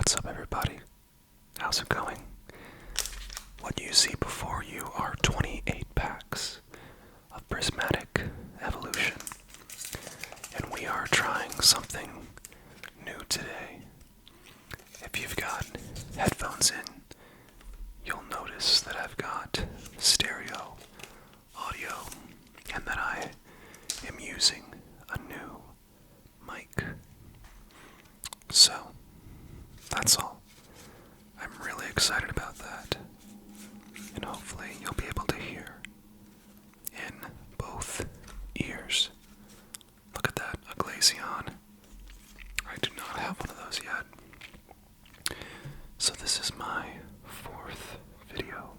What's up, everybody? How's it going? What you see before you are 28 packs of Prismatic Evolution, and we are trying something new today. If you've got headphones in, you'll notice that I've got stereo audio and that I am using a new mic. So, that's all. I'm really excited about that, and hopefully you'll be able to hear in both ears. Look at that, a Glaceon. I do not have one of those yet. So this is my fourth video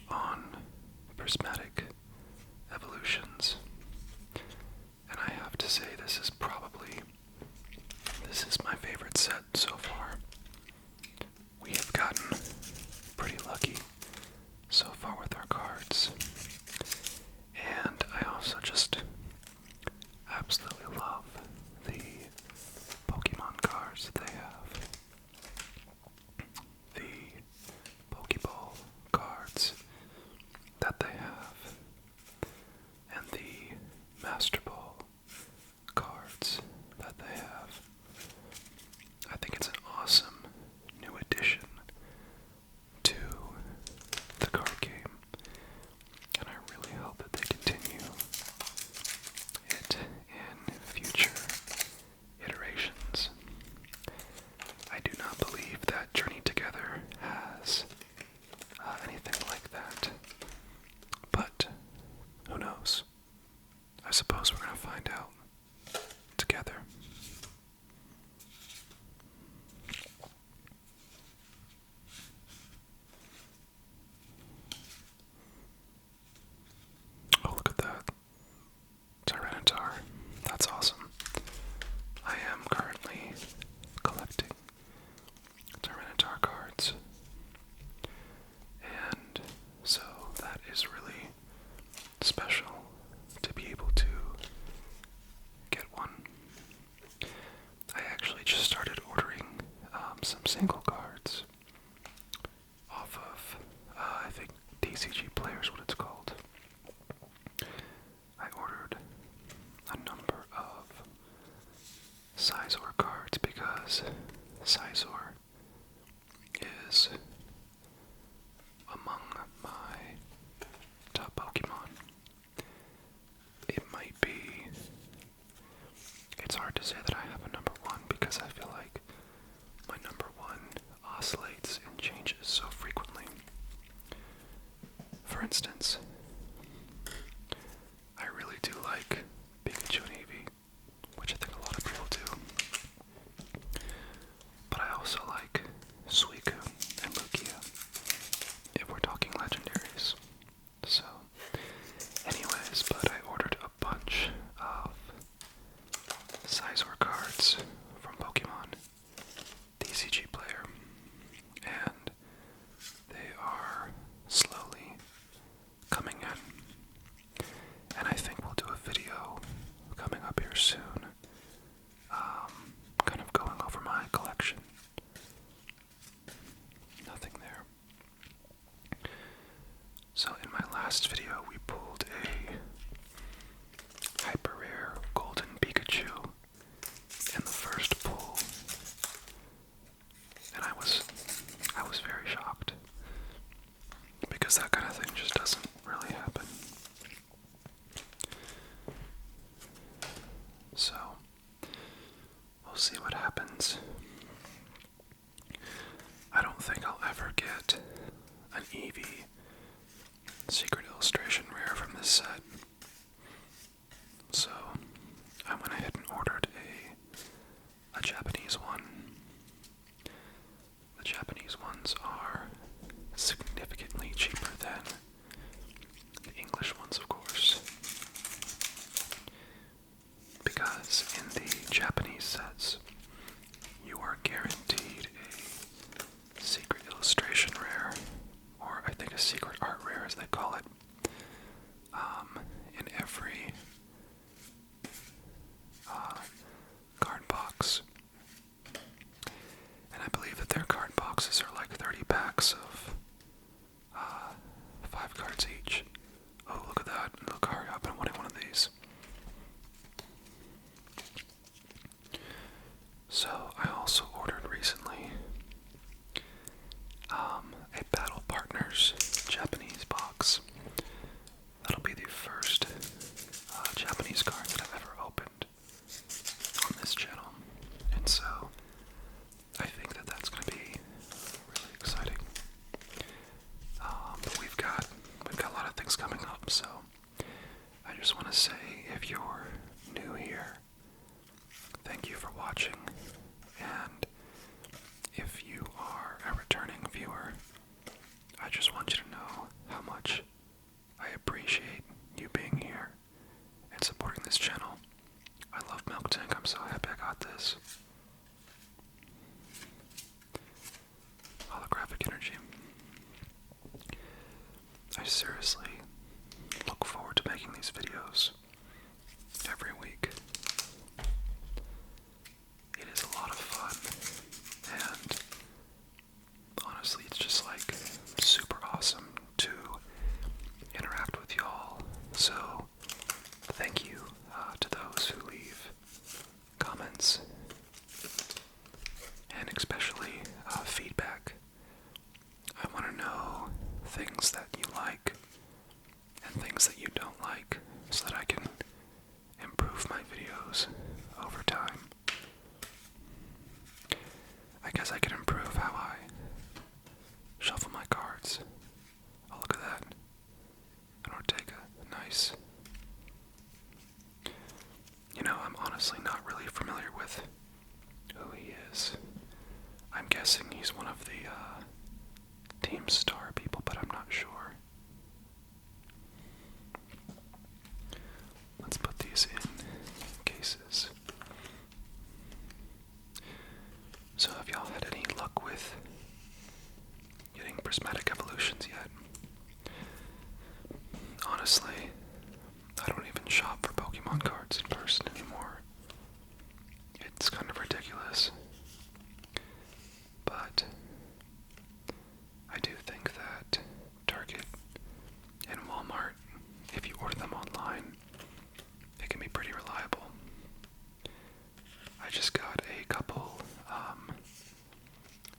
on Prismatic Evolutions, and I have to say this is my favorite set so far. We have gotten pretty lucky so far with our cards, and I also just absolutely love the Pokemon cards that they have. The Pokeball cards that they have, and the Master Ball cards that they have. I think it's an awesome new addition to the card game, and I really hope that they continue it in future iterations. I do not believe that Journey Together has anything like that, but who knows? I suppose we're going to find out together. Oh, look at that. Tyranitar. That's awesome. I am currently collecting Tyranitar cards, and so that is really special to be able to get one. I actually just started ordering some single cards off of, I think TCG Player is what it's called. I ordered a number of Scizor cards because Scizor is among my top Pokemon. It's hard to say that I have a number one because I feel like my number one oscillates and changes so frequently. For instance, I really do like Pikachu and Eevee, which I think a lot of people do. But I also like Suicune and Lugia, if we're talking legendaries. So, anyways, but I ordered a bunch of Scizor cards from Pokemon TCG Player, and they are slowly coming in, and I think we'll do a video coming up here soon, kind of going over my collection. Nothing there. So in my last video we pulled a hyper rare golden Pikachu in the first pull, and I was very shocked because that kind of thing just doesn't really happen. So we'll see what happens. I don't think I'll ever get an Eevee Secret Illustration rare from this set. So I went ahead and ordered a Japanese one. The Japanese ones are significantly cheaper than the English ones, of course, because in the Japanese sets you are guaranteed a Secret Illustration rare, or I think a Secret Art rare as they call it, in every card box So I also ordered recently a Battle Partners Japanese box. That'll be the first Japanese card that I've ever opened on this channel, and so I think that that's going to be really exciting. But we've got a lot of things coming up, so I just want to say, if you're new here, thank you for watching, and if you are a returning viewer, I just want you to know how much I appreciate you being here and supporting this channel. I love Milk Tank. I'm so happy I got this. Holographic energy. I seriously look forward to making these videos every week. It is a lot of fun, and honestly, it's just like super awesome to interact with y'all. So thank you to those who leave comments, and especially feedback. I want to know things that you like and things that you don't like, so that I can improve my videos over time. I guess I can improve how I shuffle my cards. Oh, look at that. An Ortega. Nice. You know, I'm honestly not really familiar with who he is. I'm guessing he's one of the Team Star people, but I'm not sure. Let's put these in cases. So have y'all had any luck with getting prismatic evolutions yet? Honestly, I don't even shop for Pokemon cards in person anymore. It's kind of ridiculous. But I do think that Target and Walmart, if you order them online, it can be pretty reliable. I just got a couple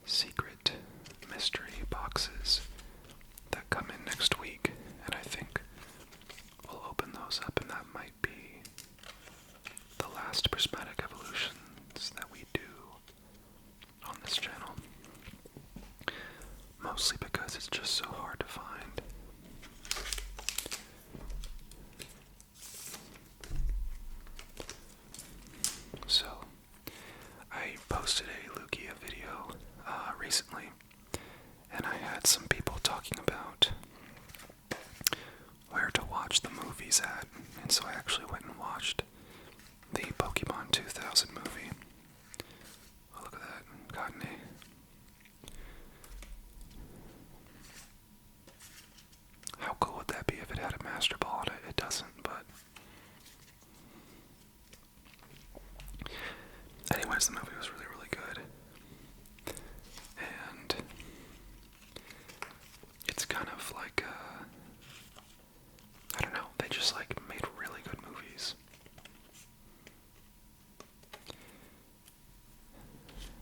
secret mystery boxes that come in next week, and I think we'll open those up, and that might be the last prismatic evolutions that we do on this channel. Mostly because it's just so hard to find. So, I posted a Lugia video recently, and I had some people talking about where to watch the movies at, and so I actually went and watched the Pokemon 2000 movie. Oh, look at that, Cottonee. How cool would that be if it had a Master Ball on it? It doesn't, but anyways, the movie was really, really good. And it's kind of like, I don't know, they just like made really good movies.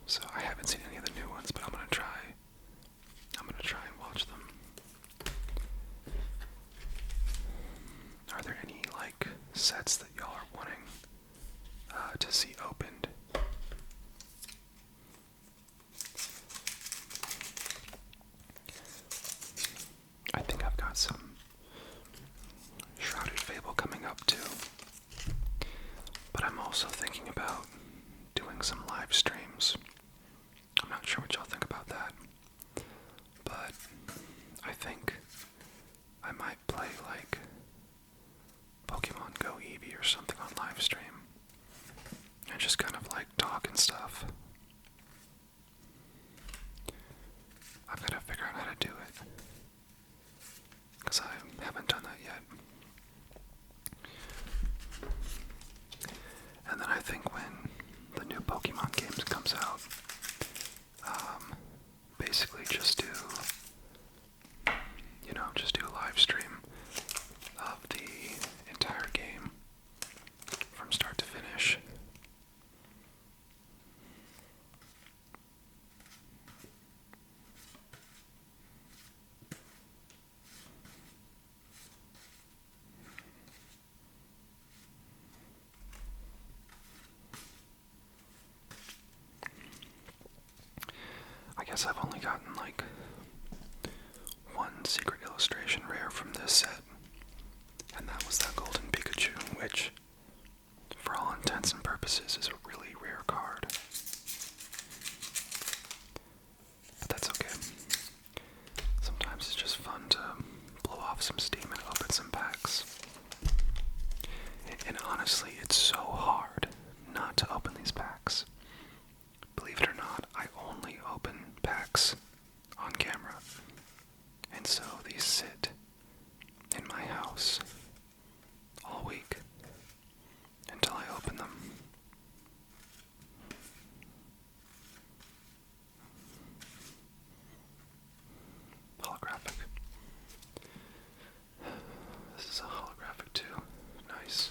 So I haven't seen any of the new ones, but I'm gonna try and watch them. Are there any like sets that y'all are wanting to see opened? I think I've got some Shrouded Fable coming up too, but I'm also thinking about doing some live streams. I'm not sure what y'all think about that, but I think I might play like Pokemon Go Eevee or something on live stream and just kind of like talk and stuff. I've got to figure out how to do it, because I haven't done that yet. And then I think when the new Pokemon games comes out, basically just do a live stream of the entire game from start to finish. guess I've only gotten like one secret illustration rare from this set, and that was that Golden Pikachu, which, for all intents and purposes, is a really rare card. But that's okay. Sometimes it's just fun to blow off some steam and open some packs. And honestly, it's so hard not to open these packs. Believe it or not, I only open packs on camera. And so these sit in my house all week until I open them. Holographic. This is a holographic too. Nice.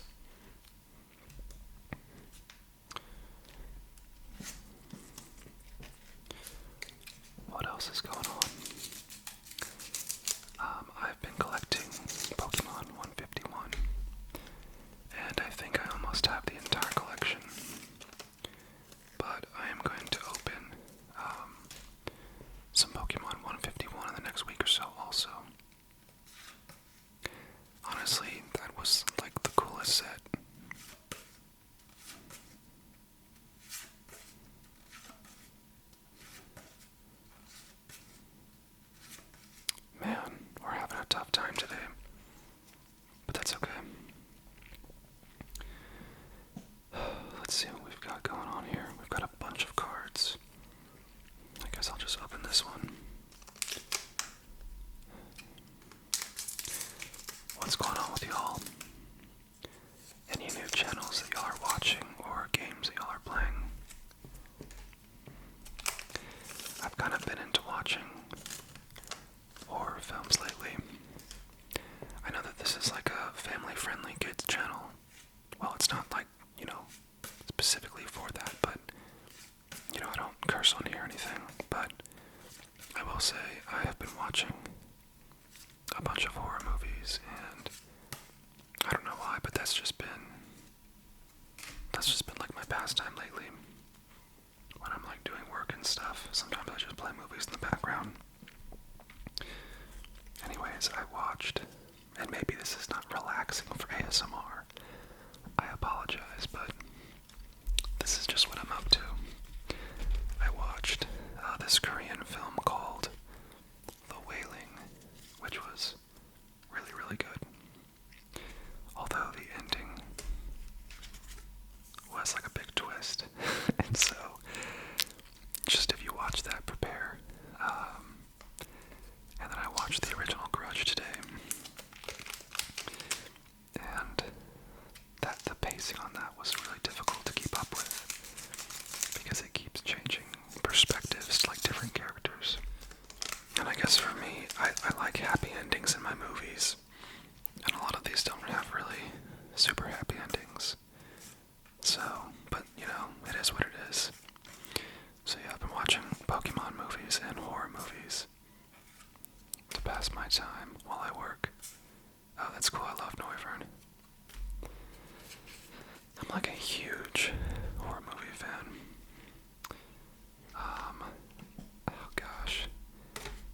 What else is going on? I've been collecting Pokemon 151, and I think I almost have the entire collection. But I am going to open some Pokemon 151 in the next week or so also. Honestly, that was like the coolest set. Man, we're having a tough time today, but that's okay. Let's see what we've got going on here. We've got a bunch of cards. I guess I'll just open this one. What's going on with y'all? Any new channels that y'all are watching or games that y'all are playing? I've kind of been into watching horror films lately. I know that this is like a family-friendly kids channel. Well, it's not like, specifically for that, but, I don't curse on here or anything, but I will say I have been watching a bunch of horror movies, and I don't know why, but that's just been like my pastime lately. When I'm like doing work and stuff, sometimes I just play movies in the background. Anyways, I watched, and maybe this is not relaxing for ASMR. I apologize, but this is just what I'm up to. I watched this Korean film called The Wailing, which was really, really good. Although the ending was like a big twist. And so, just if you watch that, prepare. And then I watched the original Grudge today. And the pacing on that was really difficult to keep up with, because it keeps changing perspectives to like different characters. And I guess for me, I like happy endings in my movies, and a lot of these don't have really super happy endings. So, but it is what it is. So yeah, I've been watching Pokemon movies and horror movies to pass my time while I work. Oh, that's cool. I love Noivern. I'm like a huge horror movie fan. Oh gosh.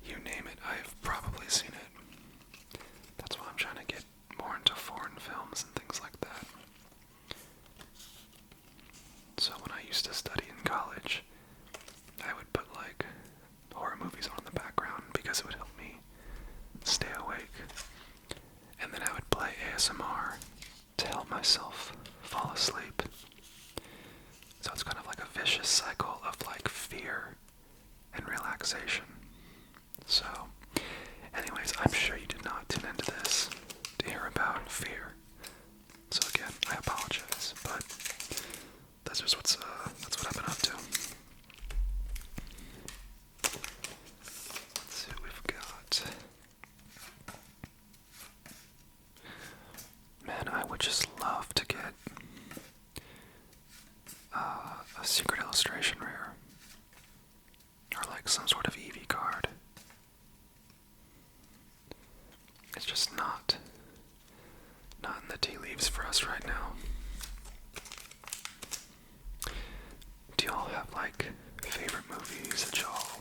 You name it, I've probably seen it. That's why I'm trying to get more into foreign films and things like that. So when I used to study in college, I would put like horror movies on in the background because it would help me stay awake. And then I would play ASMR to help myself fall asleep. So it's kind of like a vicious cycle of like fear and relaxation. So, anyways, I'm sure you did not tune into this to hear about fear. So again, I apologize, but that's just that's what I've been up to. Let's see what we've got. Man, I would just love to get a secret illustration rare, or like some sort of Eevee card. It's just not in the tea leaves for us right now. Do y'all have like favorite movies that y'all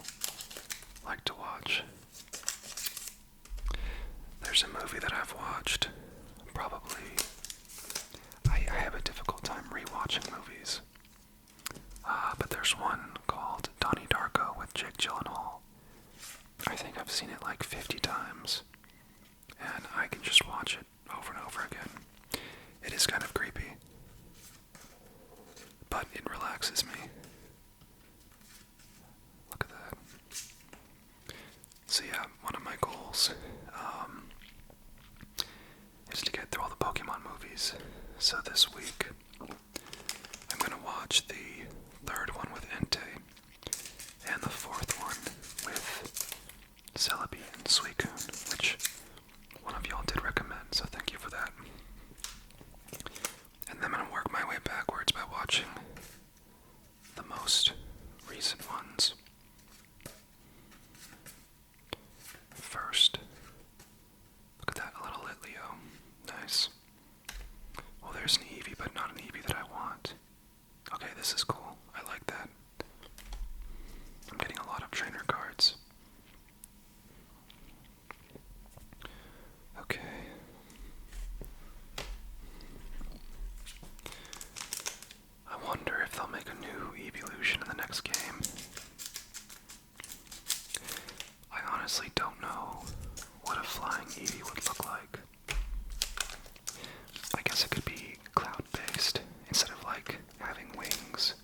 like to watch. There's a movie that I've watched, probably. I have a difficult time rewatching movies. But there's one called Donnie Darko with Jake Gyllenhaal. I think I've seen it like 50 times, and I can just watch it over and over again. It is kind of creepy, but it relaxes me. Look at that. So yeah, one of my goals is to get through all the Pokemon movies. So this week, I'm going to watch the third one with Entei, and the fourth one with Celebi and Suicune, which one of y'all did recommend, so thank you for that. And then I'm going to work my way backwards by watching the most recent ones. First, look at that, a little Litleo. Nice. Well, there's an Eevee, but not an Eevee that I want. Okay, this is cool. I like that. I'm getting a lot of trainer cards. Okay. I wonder if they'll make a new evolution in the next game. I honestly don't know what a flying Eevee would look like. I guess it could be cloud-based instead of like having wings.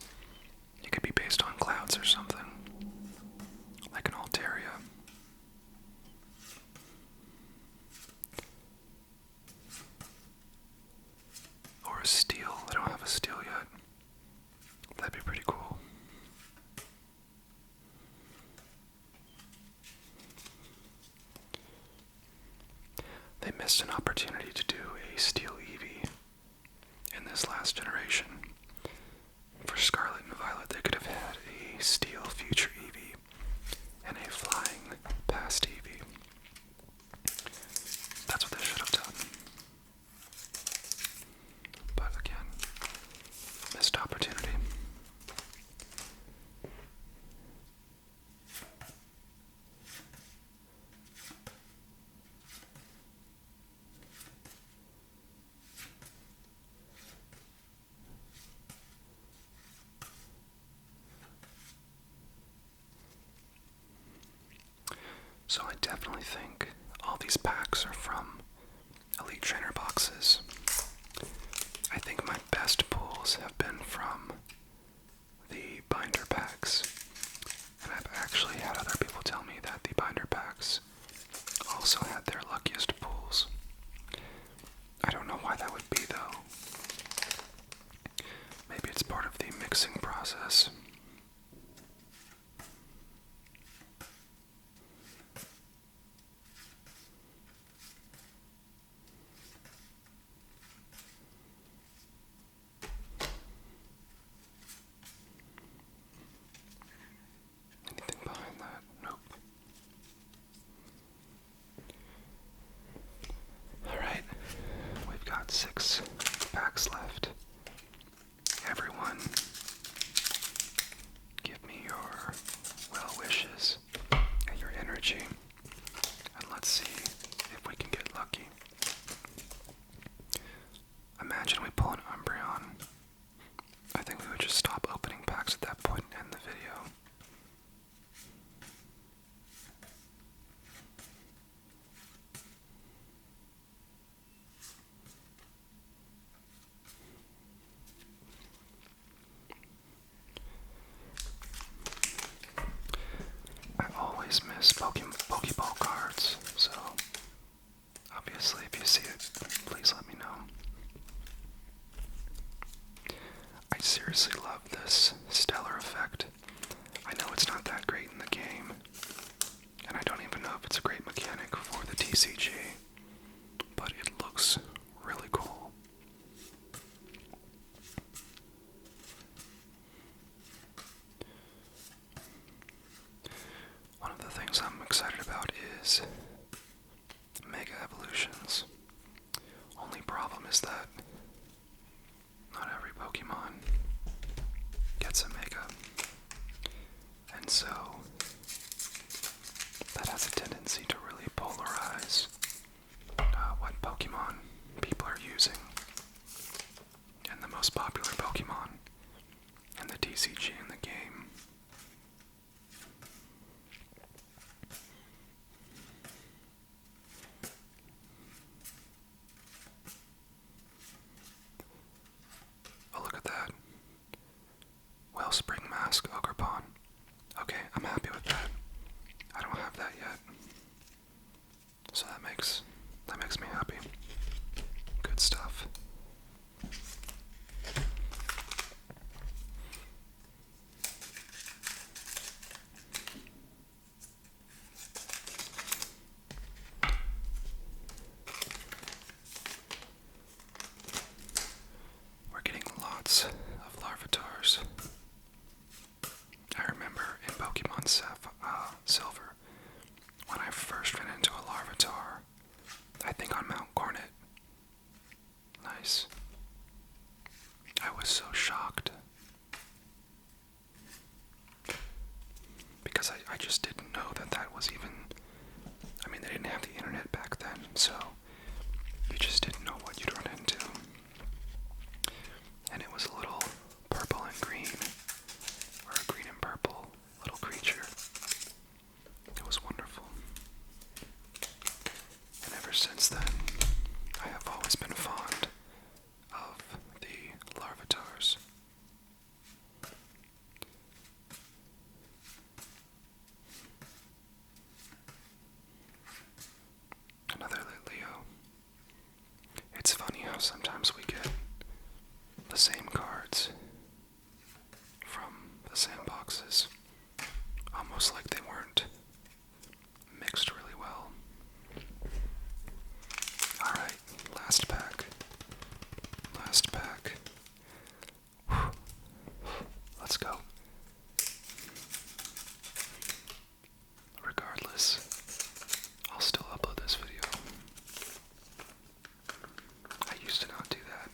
It could be based on clouds or something, like an Altaria. Or a Steel. I don't have a Steel yet. That'd be pretty cool. They missed an opportunity to do a Steel Eevee in this last generation. For Scarlet and Violet, they could have had a Steel Future Eevee and a Flying Past Eevee. That's what they should have done. But again, missed opportunity. So I definitely think all these packs are from Elite Trainer boxes. I think my best pulls have been from the binder packs. And I've actually had other people tell me that the binder packs also had their luckiest pulls. I don't know why that would be though. Maybe it's part of the mixing process. So that makes me happy. Good stuff. We're getting lots of Larvitars. I remember in Pokemon Silver, when I first ran into a Larvitar, I think on Mount Coronet. Nice. I was so shocked. Because I just didn't know that that was even... I mean, they didn't have the internet back then, so you just didn't know what you'd run into. And it was a little purple and green, or a green and purple little creature. It was wonderful. And ever since then, I have always been fond of the Larvitars. Another Litleo. It's funny how sometimes we get the same cards from the sandboxes, almost like they weren't mixed really well. Alright, last pack. Last pack. Whew. Let's go. Regardless, I'll still upload this video. I used to not do that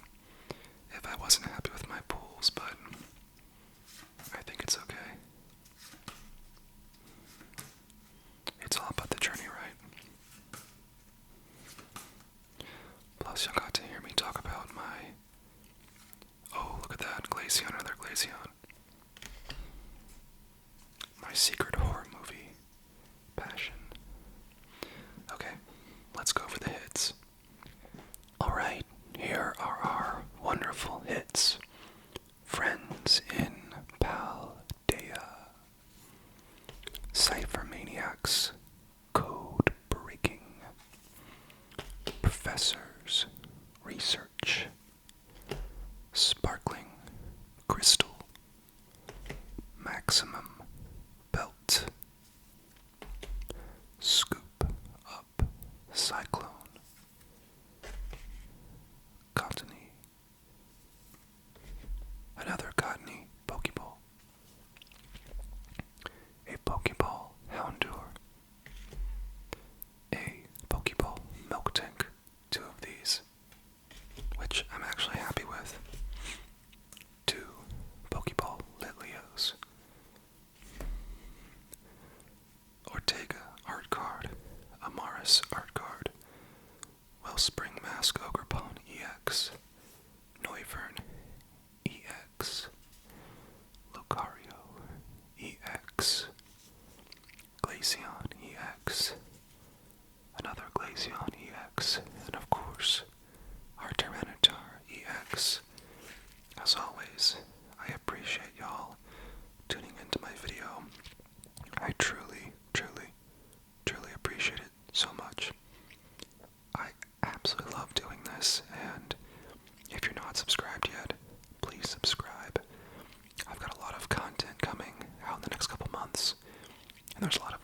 if I wasn't happy with my pulls, but I think it's okay. It's all about the journey, right? Plus, you got to hear me talk about my... Oh, look at that. Glaceon, another Glaceon. My secret horror movie passion. Okay, let's go for the hits. Alright, here are our wonderful hits. Friends in Paldea. Cypher Maniacs. Code Breaking. Professors. Research. Sparkling Crystal. Maximum Belt. Scoop Up Cyclone. Cottony. Another Cottony Pokeball. A Pokeball Houndour. A Pokeball Milk Tank. Two of these, which I'm actually happy with. Two Pokeball Litleos. Ortega Art Card. Amaris Art Card. Wellspring Mask Ogerpon EX. Noivern EX. Lucario EX. Glaceon EX. Another Glaceon EX. And of course, our Tyranitar EX. As always, I appreciate y'all tuning into my video. I truly, truly, truly appreciate it so much. I absolutely love doing this, and if you're not subscribed yet, please subscribe. I've got a lot of content coming out in the next couple months, and there's a lot of